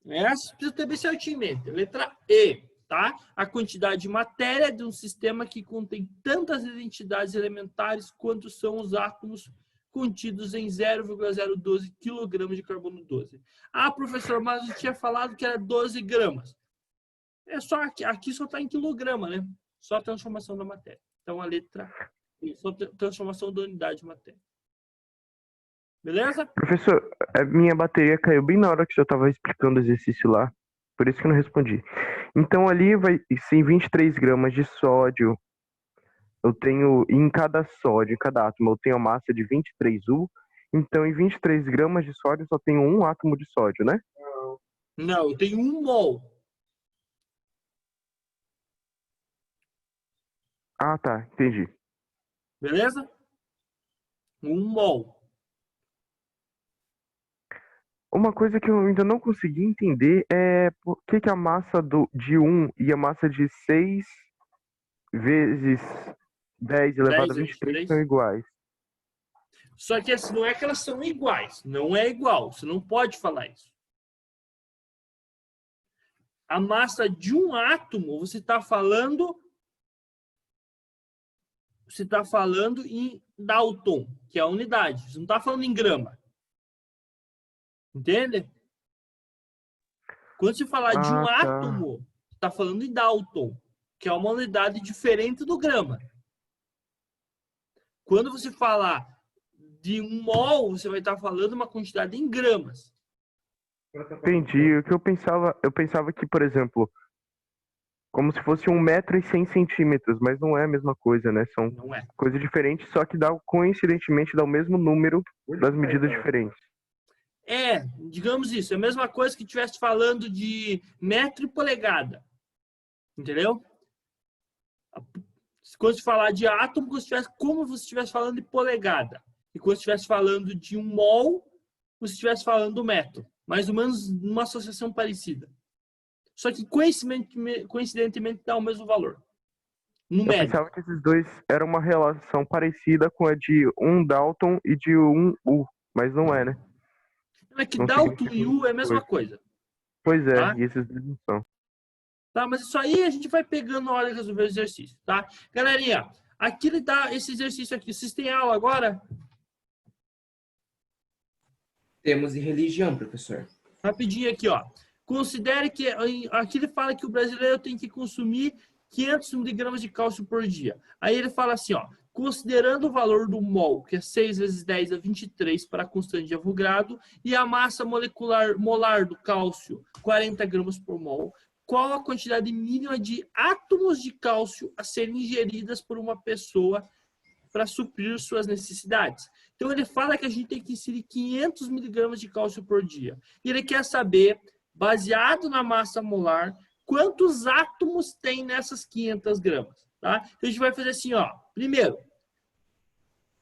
Speaker 1: Essa precisa ter bem certinho em mente. Letra E, tá? A quantidade de matéria de um sistema que contém tantas identidades elementares quanto são os átomos contidos em 0,012 kg de carbono 12. Ah, professor, mas eu tinha falado que era 12 gramas. É só aqui só está em quilograma, né? Só a transformação da matéria. Então, a letra E, só transformação da unidade de matéria. Beleza?
Speaker 5: Professor, a minha bateria caiu bem na hora que você estava explicando o exercício lá. Por isso que eu não respondi. Então ali vai ser 23 gramas de sódio. Eu tenho, em cada sódio, em cada átomo, eu tenho a massa de 23U. Então, em 23 gramas de sódio, eu só tenho um átomo de sódio, né?
Speaker 1: Não, eu tenho 1 mol.
Speaker 5: Ah, tá. Entendi.
Speaker 1: Beleza? 1 mol.
Speaker 5: Uma coisa que eu ainda não consegui entender é por que a massa de 1 e a massa de 6 vezes 10 elevado a 23 são iguais.
Speaker 1: Só que assim, não é que elas são iguais. Não é igual. Você não pode falar isso. A massa de um átomo, você está falando em Dalton, que é a unidade. Você não está falando em grama. Entende? Quando você falar de um átomo, você está falando em Dalton, que é uma unidade diferente do grama. Quando você falar de 1 mol, você vai estar falando uma quantidade em gramas.
Speaker 5: Entendi. O que eu pensava que, por exemplo, como se fosse 1 metro e 100 centímetros, mas não é a mesma coisa, né? São coisas diferentes, só que coincidentemente dá o mesmo número das medidas diferentes.
Speaker 1: É, digamos isso. É a mesma coisa que estivesse falando de metro e polegada. Entendeu? Quando você falar de átomo, como você estivesse falando de polegada. E quando você estivesse falando de 1 mol, você estivesse falando do metro. Mais ou menos uma associação parecida. Só que coincidentemente dá o mesmo valor. Numérico.
Speaker 5: Eu pensava que esses dois eram uma relação parecida com a de 1 Dalton e de 1 U, mas não é, né?
Speaker 1: É que Dalton e U é a mesma coisa.
Speaker 5: Pois é,
Speaker 1: tá?
Speaker 5: e esses dois não são.
Speaker 1: Tá, mas isso aí a gente vai pegando na hora de resolver o exercício, tá? Galerinha, aqui ele dá esse exercício aqui. Vocês têm aula agora?
Speaker 3: Temos em religião, professor.
Speaker 1: Rapidinho aqui, ó. Considere que aqui ele fala que o brasileiro tem que consumir 500 miligramas de cálcio por dia. Aí ele fala assim, ó. Considerando o valor do mol, que é 6 vezes 10 a 23 para a constante de Avogadro, e a massa molar do cálcio, 40 gramas por mol, qual a quantidade mínima de átomos de cálcio a serem ingeridas por uma pessoa para suprir suas necessidades? Então, ele fala que a gente tem que inserir 500 miligramas de cálcio por dia. E ele quer saber baseado na massa molar, quantos átomos tem nessas 500 gramas, tá? Então, a gente vai fazer assim, ó. Primeiro,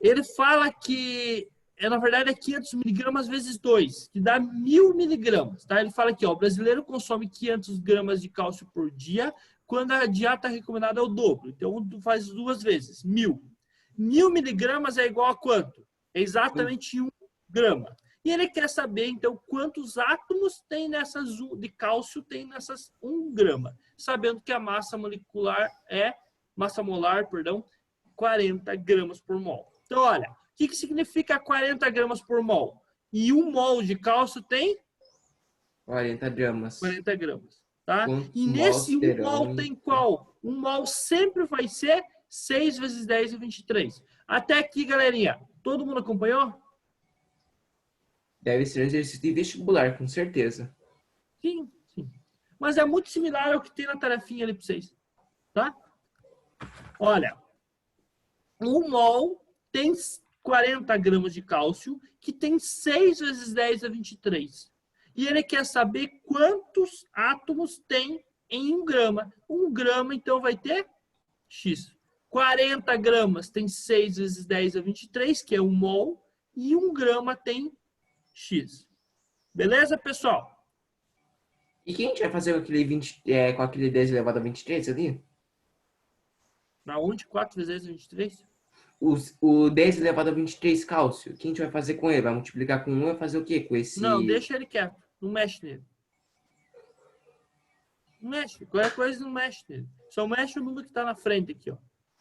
Speaker 1: ele fala que, na verdade, é 500 miligramas vezes 2, que dá 1.000 miligramas, tá? Ele fala aqui, ó, o brasileiro consome 500 gramas de cálcio por dia, quando a dieta recomendada é o dobro. Então, faz 2 vezes, 1.000. 1.000 miligramas é igual a quanto? É exatamente 1 grama. E ele quer saber, então, quantos átomos tem nessas de cálcio tem nessas 1 grama, sabendo que a massa molar, 40 gramas por mol. Então, olha, o que significa 40 gramas por mol? E 1 mol de cálcio tem?
Speaker 3: 40 gramas.
Speaker 1: 40 gramas, tá?
Speaker 3: Quantos
Speaker 1: E nesse 1
Speaker 3: terão?
Speaker 1: mol tem qual? 1 mol sempre vai ser 6 vezes 10 é 23. Até aqui, galerinha, todo mundo acompanhou?
Speaker 3: Deve ser um exercício de vestibular, com certeza.
Speaker 1: Sim, sim. Mas é muito similar ao que tem na tarefinha ali para vocês, tá? Olha, 1 mol tem 40 gramas de cálcio, que tem 6 vezes 10 a 23. E ele quer saber quantos átomos tem em 1 grama. 1 grama, então, vai ter X. 40 gramas tem 6 vezes 10 a 23, que é 1 mol. E 1 grama tem X. Beleza, pessoal?
Speaker 3: E quem a gente vai fazer com aquele 10 elevado a 23 ali?
Speaker 1: Na onde? 4 vezes 10 a 23?
Speaker 3: O 10 elevado a 23 cálcio. O que a gente vai fazer com ele? Vai multiplicar com 1 e vai fazer o quê com esse...
Speaker 1: Não, deixa ele quieto. Não mexe nele. Não mexe. Qualquer coisa não mexe nele. Só mexe o número que está na frente aqui, ó.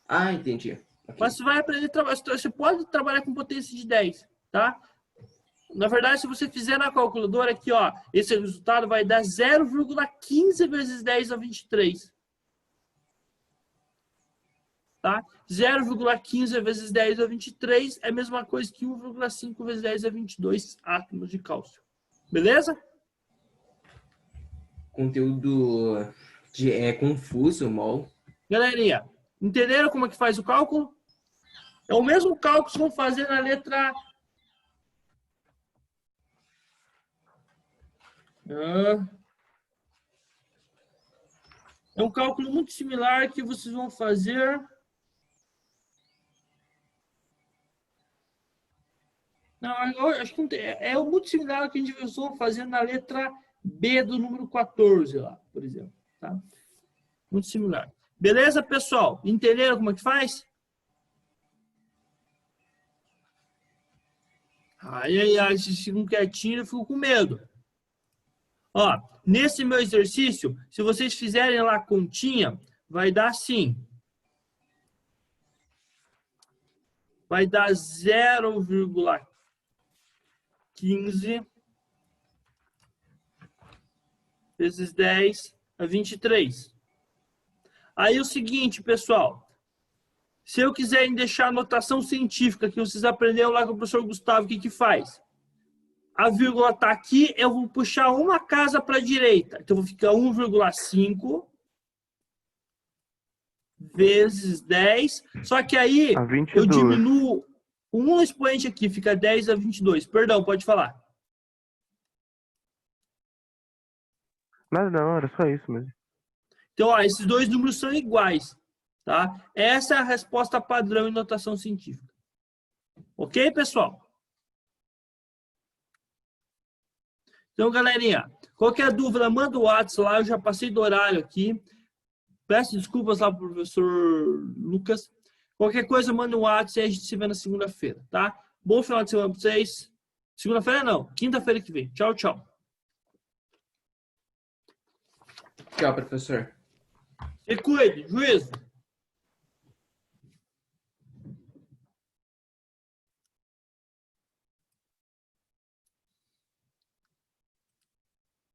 Speaker 3: Ah, entendi. Okay.
Speaker 1: Mas você vai aprender a trabalhar. Você pode trabalhar com potência de 10, tá? Na verdade, se você fizer na calculadora aqui, ó, esse resultado vai dar 0,15 vezes 10 a 23. Tá? 0,15 vezes 10 a 23 é a mesma coisa que 1,5 vezes 10 a 22 átomos de cálcio. Beleza?
Speaker 3: Conteúdo confuso, mol.
Speaker 1: Galerinha, entenderam como é que faz o cálculo? É o mesmo cálculo que vocês vão fazer na letra... É um cálculo muito similar que vocês vão fazer... Não, acho que não tem. É muito similar ao que a gente vai fazer na letra B do número 14 lá, por exemplo. Tá? Muito similar. Beleza, pessoal? Entenderam como é que faz? Ai, vocês ficam quietinhos, eu fico com medo. Ó, nesse meu exercício, se vocês fizerem lá a continha, vai dar assim. Vai dar 0,15 vezes 10 a 23. Aí o seguinte, pessoal. Se eu quiser deixar a notação científica que vocês aprenderam lá com o professor Gustavo, o que faz? A vírgula está aqui, eu vou puxar uma casa para a direita. Então, vou ficar 1,5 vezes 10. Só que aí eu diminuo um expoente aqui, fica 10 a 22. Perdão, pode falar.
Speaker 5: Nada não, era só isso mesmo.
Speaker 1: Então, ó, esses dois números são iguais. Tá? Essa é a resposta padrão em notação científica. Ok, pessoal? Então, galerinha, qualquer dúvida, manda o WhatsApp lá. Eu já passei do horário aqui. Peço desculpas lá para o professor Lucas. Qualquer coisa, manda um WhatsApp e a gente se vê na segunda-feira, tá? Bom final de semana para vocês. Segunda-feira não, quinta-feira que vem. Tchau, tchau.
Speaker 3: Tchau, professor.
Speaker 1: Se cuide, juízo.